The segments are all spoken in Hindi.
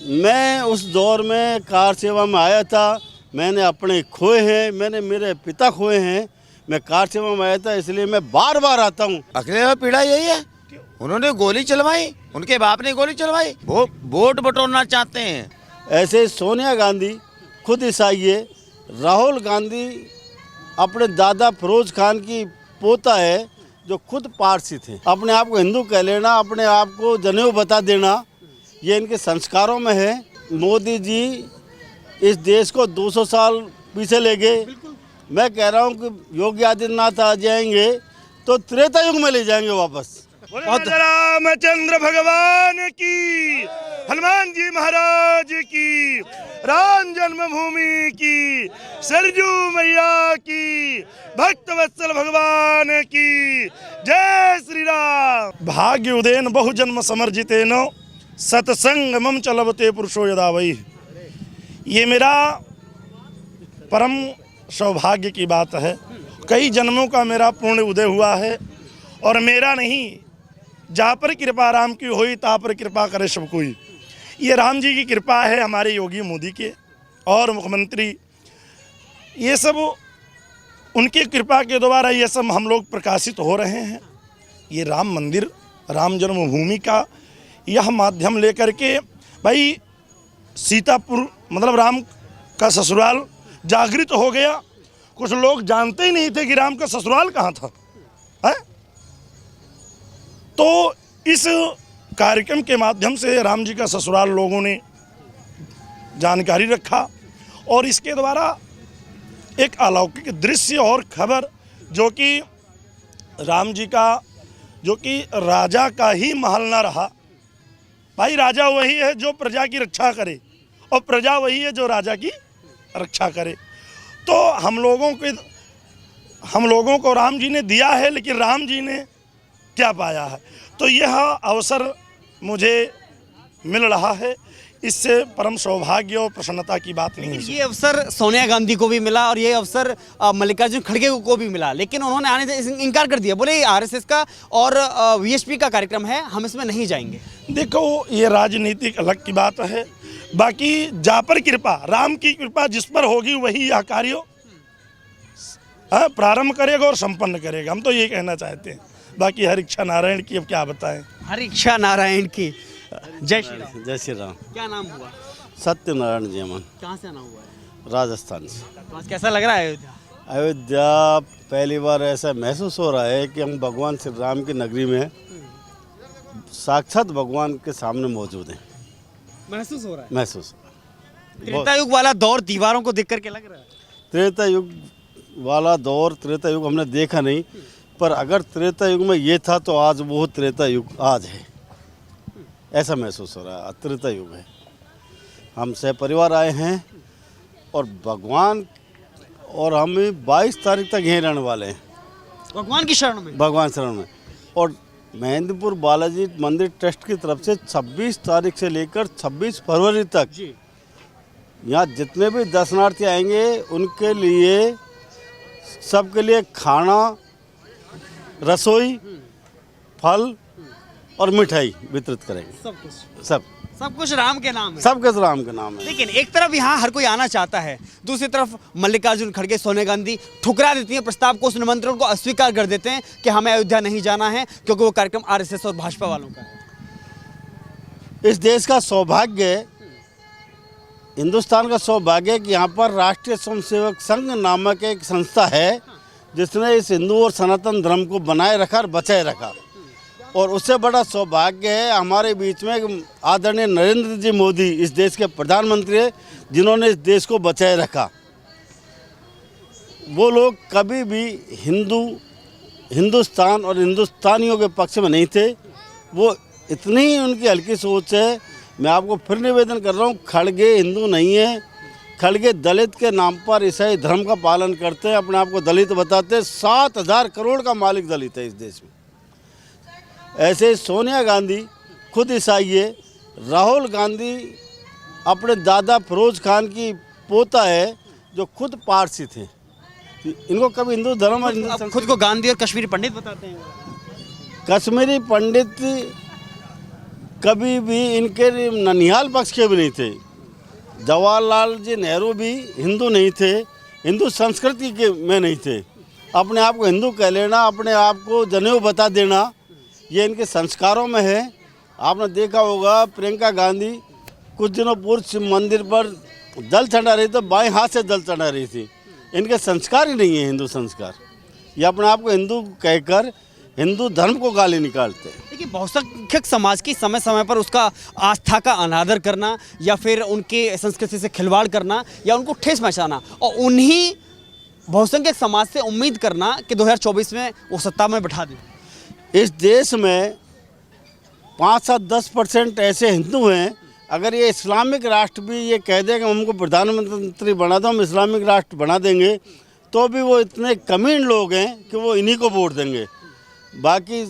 मैं उस दौर में कार सेवा में आया था, मैंने अपने खोए हैं, मैंने मेरे पिता खोए हैं, मैं कार सेवा में आया था, इसलिए मैं बार बार आता हूँ। अकेले में पीड़ा यही है, उन्होंने गोली चलवाई, उनके बाप ने गोली चलवाई, वो वोट बटोरना चाहते हैं। ऐसे सोनिया गांधी खुद ईसाई है, राहुल गांधी अपने दादा फिरोज खान की पोता है जो खुद पारसी थे। अपने आप को हिंदू कह लेना, अपने आप को जनेऊ बता देना, ये इनके संस्कारों में है। मोदी जी इस देश को 200 साल पीछे ले गए। मैं कह रहा हूँ कि योगी आदित्यनाथ आ जाएंगे तो त्रेता युग में ले जाएंगे वापस। रामचंद्र भगवान की, हनुमान जी महाराज की, राम जन्मभूमि की, सरजू मैया की, भक्त वत्सल भगवान की, जय श्री राम। भाग्य उदेन बहुजन्म समर्जितेन सत्संगमम चलवते पुरुषो यदा वही। ये मेरा परम सौभाग्य की बात है। कई जन्मों का मेरा पूर्ण उदय हुआ है और मेरा नहीं, जहाँ पर कृपा राम की होई ता पर कृपा करे सब कोई। ये राम जी की कृपा है, हमारे योगी मोदी के और मुख्यमंत्री, ये सब उनकी कृपा के द्वारा ये सब हम लोग प्रकाशित हो रहे हैं। ये राम मंदिर, राम जन्मभूमि का यह माध्यम लेकर के भाई सीतापुर मतलब राम का ससुराल जागृत हो गया। कुछ लोग जानते ही नहीं थे कि राम का ससुराल कहाँ था, है? तो इस कार्यक्रम के माध्यम से राम जी का ससुराल लोगों ने जानकारी रखा और इसके द्वारा एक अलौकिक दृश्य और खबर, जो कि राम जी का, जो कि राजा का ही महल न रहा। भाई राजा वही है जो प्रजा की रक्षा करे और प्रजा वही है जो राजा की रक्षा करे। तो हम लोगों को राम जी ने दिया है, लेकिन राम जी ने क्या पाया है, तो यह अवसर मुझे मिल रहा है। इससे परम सौभाग्य और प्रसन्नता की बात नहीं है। ये अवसर सोनिया गांधी को भी मिला और ये अवसर मल्लिकार्जुन खड़गे को भी मिला, लेकिन उन्होंने आने से इनकार कर दिया। बोले आरएसएस का और वीएचपी का कार्यक्रम है, हम इसमें नहीं जाएंगे। देखो, ये राजनीतिक अलग की बात है, बाकी जा पर कृपा, राम की कृपा जिस पर होगी वही यह कार्य प्रारंभ करेगा और संपन्न करेगा। हम तो ये कहना चाहते हैं। बाकी हर इच्छा नारायण की अब क्या बताएं। हर इच्छा नारायण की। जय श्री राम। जय श्री राम। क्या नाम हुआ? सत्यनारायण जी अमन। कहाँ से आना हुआ है? राजस्थान से। तो आज कैसा लग रहा है अयोध्या? अयोध्या पहली बार ऐसा महसूस हो रहा है कि हम भगवान श्री राम की नगरी में साक्षात भगवान के सामने मौजूद हैं। महसूस हो रहा है? महसूस। त्रेता युग वाला दौर दीवारों को देख करके लग रहा है? त्रेता युग वाला दौर, त्रेता युग हमने देखा नहीं, पर अगर त्रेता युग में ये था तो आज वो त्रेता युग आज है, ऐसा महसूस हो रहा है। त्रेता युग है। हम सहपरिवार आए हैं और भगवान, और हम 22 तारीख तक यहीं रहने वाले हैं भगवान की शरण में। भगवान शरण में। और महेंद्रपुर बालाजी मंदिर ट्रस्ट की तरफ से 26 तारीख से लेकर 26 फरवरी तक यहाँ जितने भी दर्शनार्थी आएंगे उनके लिए, सबके लिए खाना, रसोई, फल और मिठाई वितरित करेंगे। सब कुछ राम के नाम है। सब कुछ राम के नाम है। लेकिन एक तरफ यहाँ हर कोई आना चाहता है, दूसरी तरफ मल्लिकार्जुन खड़गे, सोनिया गांधी ठुकरा देती हैं प्रस्ताव को, उस निमंत्रण को अस्वीकार कर देते हैं कि हमें अयोध्या नहीं जाना है क्योंकि वो कार्यक्रम आरएसएस और भाजपा वालों का है। इस देश का सौभाग्य, हिंदुस्तान का सौभाग्य कि यहाँ पर राष्ट्रीय स्वयंसेवक संघ नामक एक संस्था है जिसने इस हिंदू और सनातन धर्म को बनाए रखा और बचाए रखा। और उससे बड़ा सौभाग्य है हमारे बीच में आदरणीय नरेंद्र जी मोदी, इस देश के प्रधानमंत्री हैं, जिन्होंने इस देश को बचाए रखा। वो लोग कभी भी हिंदुस्तान और हिंदुस्तानियों के पक्ष में नहीं थे। वो इतनी उनकी हल्की सोच है। मैं आपको फिर निवेदन कर रहा हूँ, खड़गे हिंदू नहीं है, खड़गे दलित के नाम पर ईसाई धर्म का पालन करते हैं, अपने आप को दलित बताते हैं। 7,000 करोड़ का मालिक दलित है इस देश में। ऐसे सोनिया गांधी खुद ईसाई है, राहुल गांधी अपने दादा फिरोज खान की पोता है जो खुद पारसी थे। इनको कभी हिंदू धर्म और खुद को गांधी और कश्मीरी पंडित बताते हैं। कश्मीरी पंडित कभी भी इनके ननिहाल पक्ष के भी नहीं थे। जवाहरलाल जी नेहरू भी हिंदू नहीं थे, हिंदू संस्कृति के में नहीं थे। अपने आप को हिंदू कह लेना, अपने आप को जनेऊ बता देना, ये इनके संस्कारों में है। आपने देखा होगा प्रियंका गांधी कुछ दिनों पूर्व शिव मंदिर पर जल चढ़ा रही तो बाएं हाथ से जल चढ़ा रही थी। इनके संस्कार ही नहीं है हिंदू संस्कार। ये अपने आप को हिंदू कहकर हिंदू धर्म को गाली निकालते हैं। देखिए, बहुसंख्यक समाज की समय समय पर उसका आस्था का अनादर करना या फिर उनके संस्कृति से खिलवाड़ करना या उनको ठेस पहुंचाना, और उन्हीं बहुसंख्यक समाज से उम्मीद करना कि 2024 में वो सत्ता में बैठा दें। इस देश में 5-10% ऐसे हिंदू हैं, अगर ये इस्लामिक राष्ट्र भी ये कह दें कि हमको प्रधानमंत्री बना दो, हम इस्लामिक राष्ट्र बना देंगे, तो भी वो इतने कमीन लोग हैं कि वो इन्हीं को वोट देंगे। बाकी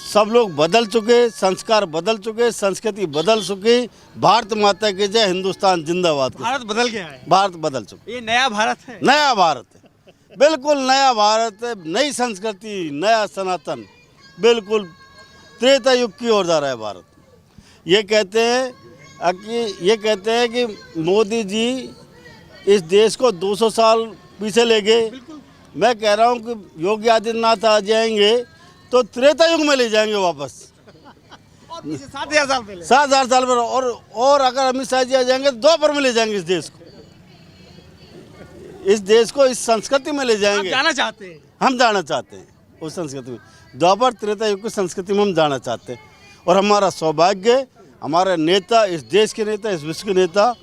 सब लोग बदल चुके, संस्कार बदल चुके, संस्कृति बदल चुकी। भारत माता की जय, हिंदुस्तान जिंदाबाद। भारत बदल गया है, भारत बदल चुका, ये नया भारत है। नया भारत है, बिल्कुल नया भारत है, नई संस्कृति, नया सनातन, बिल्कुल त्रेता युग की ओर जा रहा है भारत। ये कहते हैं कि मोदी जी इस देश को 200 साल पीछे ले गए। मैं कह रहा हूँ कि योगी आदित्यनाथ आ जाएंगे तो त्रेता युग में ले जाएंगे वापस, 7,000 साल पहले। 7,000 साल पर। और अगर अमित शाह जी आ जाएंगे तो द्वापर में ले जाएंगे इस देश को इस संस्कृति में ले जाएंगे। जाना चाहते हैं, हम जाना चाहते हैं उस संस्कृति में, द्वापर त्रेता युग की संस्कृति में हम जाना चाहते हैं। और हमारा सौभाग्य, हमारे नेता, इस देश के नेता, इस विश्व के नेता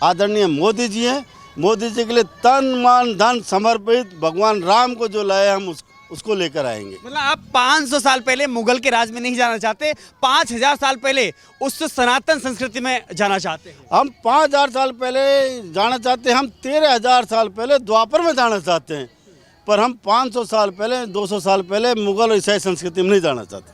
आदरणीय मोदी जी हैं। मोदी जी के लिए तन मन धन समर्पित भगवान राम को जो लाए हम उसको लेकर आएंगे। मतलब आप 500 साल पहले मुगल के राज में नहीं जाना चाहते, 5,000 साल पहले उस सनातन संस्कृति में जाना चाहते हैं। हम 5,000 साल पहले जाना चाहते हैं, हम 13,000 साल पहले द्वापर में जाना चाहते हैं, पर हम 500 साल पहले, 200 साल पहले मुगल और ईसाई संस्कृति में नहीं जाना चाहते।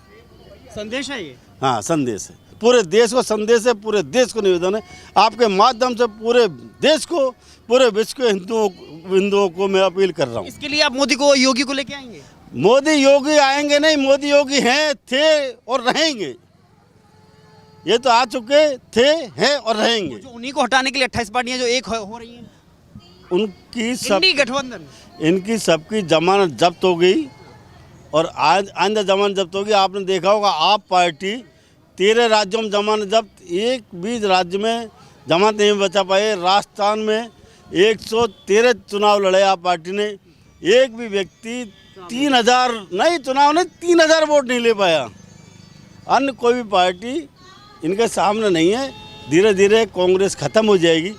संदेश है ये। हाँ, संदेश है, पूरे देश को संदेश है, पूरे देश को निवेदन है। आपके माध्यम से पूरे देश को, पूरे विश्व के हिंदुओं को मैं अपील कर रहा हूँ। इसके लिए आप मोदी को, योगी को लेके आएंगे? मोदी योगी आएंगे नहीं, मोदी योगी हैं, थे और रहेंगे। ये तो आ चुके थे, हैं और रहेंगे। जो उन्हीं को हटाने के लिए 28 पार्टियां जो एक हो रही हैं, उनकी सब गठबंधन, इनकी सबकी जमानत जब्त हो गई और आज आइंदा जमानत जब्त होगी। आपने देखा होगा, आप पार्टी 13 राज्यों में जमानत जब्त, एक भी राज्य में जमानत नहीं बचा पाए। राजस्थान में 113 चुनाव लड़े आप पार्टी ने, एक भी व्यक्ति 3,000 नहीं, चुनाव नहीं, 3,000 वोट नहीं ले पाया। अन्य कोई भी पार्टी इनके सामने नहीं है। धीरे धीरे कांग्रेस खत्म हो जाएगी।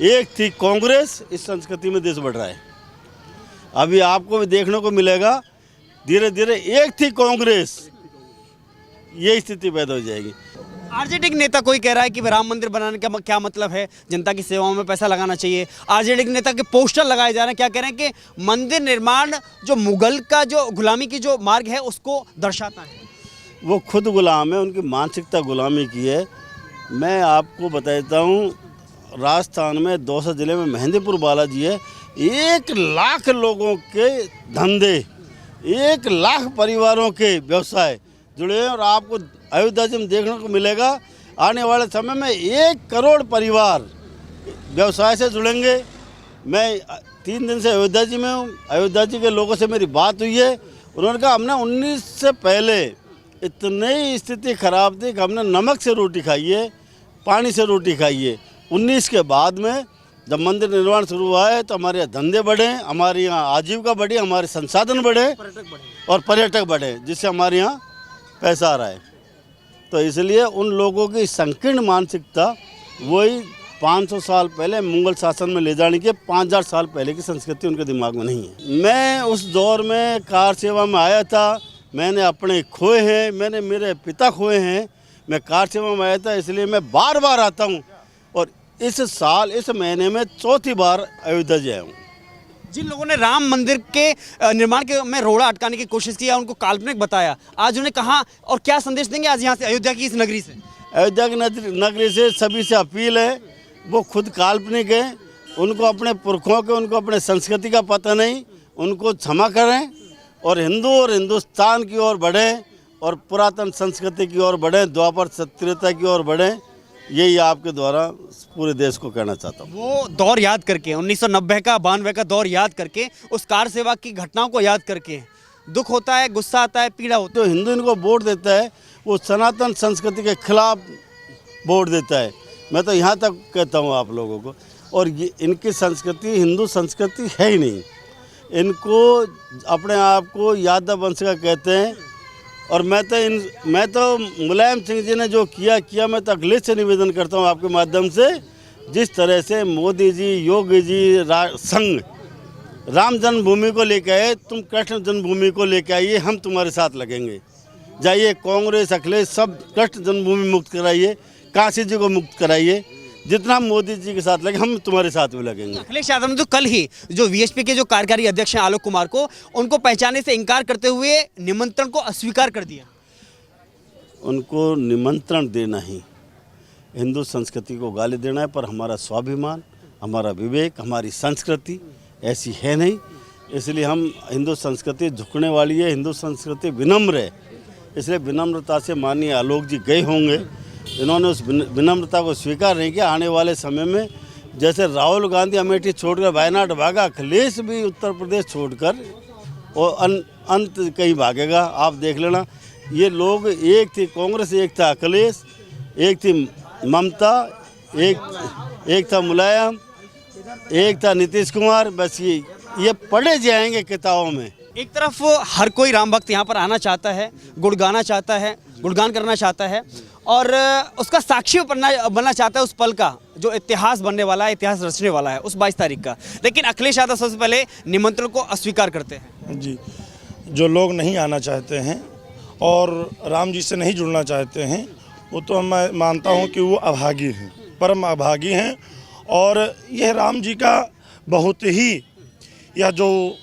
एक थी कांग्रेस, इस संस्कृति में देश बढ़ रहा है। अभी आपको भी देखने को मिलेगा, धीरे धीरे एक थी कांग्रेस, ये स्थिति पैदा हो जाएगी। आरजेडी के नेता कोई कह रहा है कि राम मंदिर बनाने का क्या मतलब है, जनता की सेवाओं में पैसा लगाना चाहिए। आरजेडी के नेता के पोस्टर लगाए जा रहे हैं, क्या कह रहे हैं कि मंदिर निर्माण जो मुगल का जो गुलामी की जो मार्ग है उसको दर्शाता है। वो खुद गुलाम है, उनकी मानसिकता गुलामी की है। मैं आपको बता देता हूँ, राजस्थान में दौसा जिले में मेहंदीपुर बालाजी है, 1 लाख लोगों के धंधे, 1 लाख परिवारों के व्यवसाय जुड़े हैं। और आपको अयोध्या जी में देखने को मिलेगा आने वाले समय में 1 करोड़ परिवार व्यवसाय से जुड़ेंगे। मैं 3 दिन से अयोध्या जी में हूँ। अयोध्या जी के लोगों से मेरी बात हुई है, उन्होंने कहा हमने 19 से पहले इतनी स्थिति खराब थी कि हमने नमक से रोटी खाई है, पानी से रोटी खाई है। 19 के बाद में जब मंदिर निर्माण शुरू हुआ है तो हमारे यहाँ धंधे बढ़े, हमारे यहाँ आजीविका बढ़ी, हमारे संसाधन बढ़े और पर्यटक बढ़े, जिससे हमारे यहाँ पैसा आ रहा है। तो इसलिए उन लोगों की संकीर्ण मानसिकता वही 500 साल पहले मुगल शासन में ले जाने के 5,000 साल पहले की संस्कृति उनके दिमाग में नहीं है। मैं उस दौर में कार सेवा में आया था, मैंने अपने खोए हैं, मैंने मेरे पिता खोए हैं, मैं कार सेवा में आया था, इसलिए मैं बार बार आता हूँ। और इस साल इस महीने में 4थी बार अयोध्या जी आया हूँ। जिन लोगों ने राम मंदिर के निर्माण के में रोड़ा अटकाने की कोशिश की, उनको काल्पनिक बताया, आज उन्हें कहा और क्या संदेश देंगे आज यहाँ से, अयोध्या की इस नगरी से? अयोध्या की नगरी से सभी से अपील है, वो खुद काल्पनिक है, उनको अपने पुरखों के, उनको अपने संस्कृति का पता नहीं, उनको क्षमा करें और हिंदू और हिंदुस्तान की ओर बढ़ें और पुरातन संस्कृति की ओर बढ़ें, द्वापर त्रेता की ओर बढ़ें, यही आपके द्वारा पूरे देश को कहना चाहता हूँ। वो दौर याद करके 1990 का 92 का दौर याद करके, उस कार सेवा की घटनाओं को याद करके दुख होता है, गुस्सा आता है, पीड़ा होती तो हिंदू इनको वोट देता है, वो सनातन संस्कृति के खिलाफ वोट देता है। मैं तो यहाँ तक कहता हूँ आप लोगों को, और ये इनकी संस्कृति हिंदू संस्कृति है ही नहीं। इनको अपने आप को यादव वंश का कहते हैं। और मैं तो मुलायम सिंह जी ने जो किया मैं तो अखिलेश से निवेदन करता हूँ आपके माध्यम से, जिस तरह से मोदी जी, योगी जी संघ राम जन्मभूमि को लेकर आए, तुम कृष्ण जन्मभूमि को लेकर आइए, हम तुम्हारे साथ लगेंगे। जाइए कांग्रेस अखिलेश सब कृष्ण जन्मभूमि मुक्त कराइए, काशी जी को मुक्त कराइए, जितना मोदी जी के साथ लगे हम तुम्हारे साथ में लगेंगे। अखिलेश यादव ने तो कल ही जो वीएचपी के जो कार्यकारी अध्यक्ष हैं आलोक कुमार को, उनको पहचानने से इनकार करते हुए निमंत्रण को अस्वीकार कर दिया। उनको निमंत्रण देना ही हिंदू संस्कृति को गाली देना है, पर हमारा स्वाभिमान, हमारा विवेक, हमारी संस्कृति ऐसी है नहीं। इसलिए हम हिंदू संस्कृति झुकने वाली है, हिंदू संस्कृति विनम्र है, इसलिए विनम्रता से माननीय आलोक जी गए होंगे। इन्होंने उस विनम्रता को स्वीकार नहीं किया। आने वाले समय में जैसे राहुल गांधी अमेठी छोड़कर वायनाड भागा, अखिलेश भी उत्तर प्रदेश छोड़कर और अंत कहीं भागेगा। आप देख लेना, ये लोग एक थी कांग्रेस, एक था अखिलेश, एक थी ममता, एक था मुलायम, एक था नीतीश कुमार। बस ये पढ़े जाएंगे किताबों में। एक तरफ हर कोई राम भक्त यहाँ पर आना चाहता है, गुणगाना चाहता है, गुणगान करना चाहता है और उसका साक्षी बनना चाहता है उस पल का जो इतिहास बनने वाला है, इतिहास रचने वाला है उस 22 तारीख का। लेकिन अखिलेश यादव सबसे पहले निमंत्रण को अस्वीकार करते हैं। जी, जो लोग नहीं आना चाहते हैं और राम जी से नहीं जुड़ना चाहते हैं, वो तो मैं मानता हूँ कि वो अभागी हैं, परम अभागी हैं। और यह राम जी का बहुत ही यह जो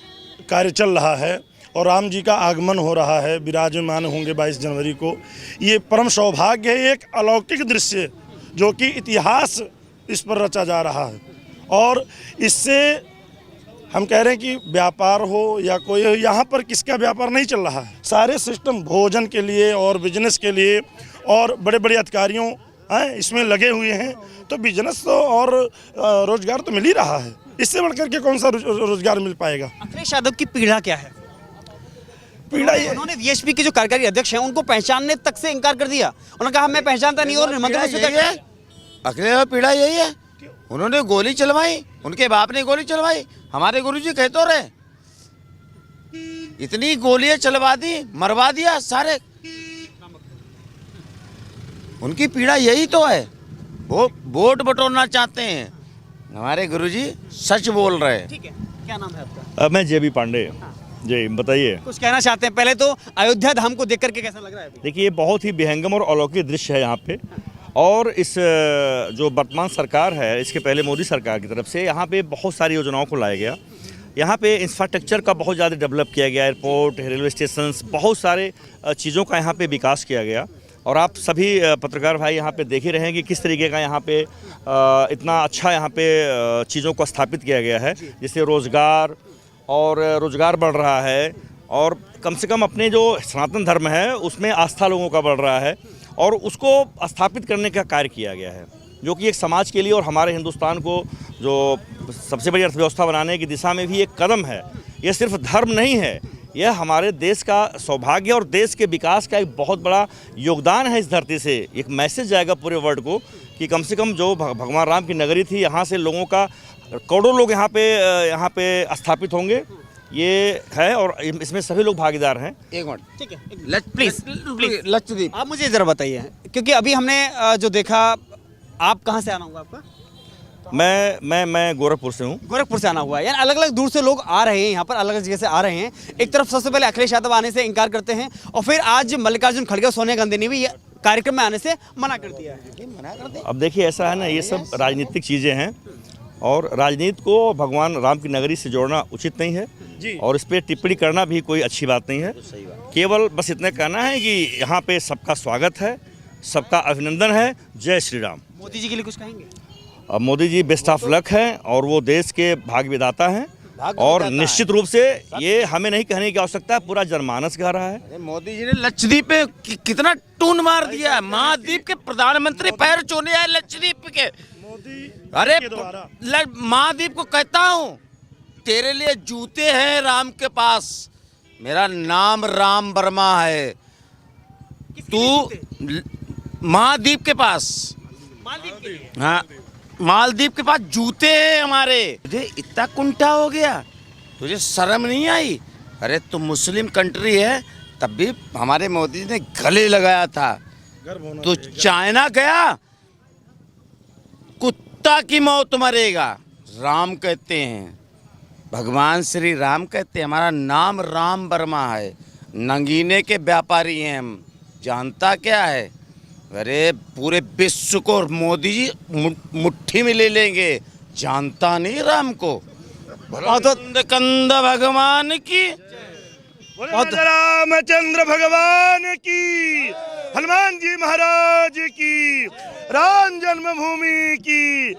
कार्य चल रहा है और राम जी का आगमन हो रहा है, विराजमान होंगे 22 जनवरी को, ये परम सौभाग्य है, एक अलौकिक दृश्य जो कि इतिहास इस पर रचा जा रहा है। और इससे हम कह रहे हैं कि व्यापार हो या कोई हो, यहाँ पर किसका व्यापार नहीं चल रहा है। सारे सिस्टम भोजन के लिए और बिजनेस के लिए और बड़े बड़े अधिकारियों इसमें लगे हुए हैं, तो बिजनेस तो और रोजगार तो मिल ही रहा है। इससे बढ़कर के कौन सा रोजगार मिल पाएगा। अखिलेश यादव की पीड़ा क्या है? पीड़ा ये, उन्होंने वीएचपी के जो कार्यकारी अध्यक्ष हैं उनको पहचानने तक से इनकार कर दिया। उन्होंने कहा मैं पहचानता नहीं और निमंत्रण स्वीकार किया। अखिलेश का पीड़ा यही है, उन्होंने गोली चलवाई, उनके बाप ने गोली चलवाई। हमारे गुरुजी कह तो रहे, इतनी गोलियां चलवा दी, मरवा दिया सारे। उनकी पीड़ा यही तो है, वो वोट बटोरना चाहते हैं। हमारे गुरुजी सच बोल रहे हैं। ठीक है, क्या नाम है आपका? मैं जेबी पांडे। जी बताइए, कुछ कहना चाहते हैं? पहले तो अयोध्या धाम को देख करके कैसा लग रहा है अभी? देखिए बहुत ही विहंगम और अलौकिक दृश्य है यहाँ पे। और इस जो वर्तमान सरकार है, इसके पहले मोदी सरकार की तरफ से यहाँ पे बहुत सारी योजनाओं को लाया गया। यहाँ पे इंफ्रास्ट्रक्चर का बहुत ज़्यादा डेवलप किया गया, एयरपोर्ट, रेलवे स्टेशन, बहुत सारे चीज़ों का यहाँ पे विकास किया गया। और आप सभी पत्रकार भाई यहाँ पे देख ही रहे हैं कि किस तरीके का यहाँ पे इतना अच्छा यहाँ पे चीज़ों को स्थापित किया गया है, जिससे रोज़गार बढ़ रहा है। और कम से कम अपने जो सनातन धर्म है उसमें आस्था लोगों का बढ़ रहा है और उसको स्थापित करने का कार्य किया गया है, जो कि एक समाज के लिए और हमारे हिंदुस्तान को जो सबसे बड़ी अर्थव्यवस्था बनाने की दिशा में भी एक कदम है। यह सिर्फ धर्म नहीं है, यह हमारे देश का सौभाग्य और देश के विकास का एक बहुत बड़ा योगदान है। इस धरती से एक मैसेज जाएगा पूरे वर्ल्ड को कि कम से कम जो भगवान राम की नगरी थी, यहाँ से लोगों का करोड़ों लोग यहाँ पे स्थापित होंगे, ये है। और इसमें सभी लोग भागीदार हैं। एक मिनट, ठीक है, प्लीज लक्षद्वीप आप मुझे ज़रा बताइए, क्योंकि अभी हमने जो देखा, आप कहाँ से आना हुआ आपका? मैं गोरखपुर से हूँ। गोरखपुर से आना हुआ है, यानी अलग अलग दूर से लोग आ रहे हैं यहाँ पर, अलग अलग जगह से आ रहे हैं। एक तरफ सबसे पहले अखिलेश यादव आने से इनकार करते हैं और फिर आज मल्लिकार्जुन खड़गे और सोनिया गांधी ने भी कार्यक्रम में आने से मना कर दिया है। अब देखिए ऐसा है ना, ये सब राजनीतिक चीज़ें हैं और राजनीति को भगवान राम की नगरी से जोड़ना उचित नहीं है और इस पर टिप्पणी करना भी कोई अच्छी बात नहीं है। केवल बस इतना कहना है कि यहाँ पे सबका स्वागत है, सबका अभिनंदन है। जय श्री राम। मोदी जी के लिए कुछ कहेंगे? अब Modi ji best of luck हैं और वो देश के भाग्य विधाता हैं और निश्चित रूप से ये हमें नहीं कहने की आवश्यकता है, पूरा जनमानस कह रहा है। मोदी जी ने लक्षद्वीप पे कितना टून मार दिया है। महाद्वीप के प्रधानमंत्री पैर छूने आए लक्षद्वीप के। अरे महाद्वीप को कहता हूँ तेरे लिए जूते हैं राम के पास, मेरा नाम राम वर्मा है। तू महाद्वीप के पास, हाँ मालदीव के पास जूते हैं हमारे। तुझे इतना कुंठा हो गया, तुझे शर्म नहीं आई? अरे तू मुस्लिम कंट्री है, तब भी हमारे मोदी जी ने गले लगाया था। तू चाइना गया, कुत्ता की मौत मरेगा। राम कहते हैं, भगवान श्री राम कहते हैं, हमारा नाम राम वर्मा है। नगीने के व्यापारी हैं हम, जानता क्या है? अरे पूरे विश्व को मोदी जी मुट्ठी में ले लेंगे, जानता नहीं राम को। कंद भगवान की, रामचंद्र भगवान की, हनुमान जी महाराज की, राम जन्मभूमि की।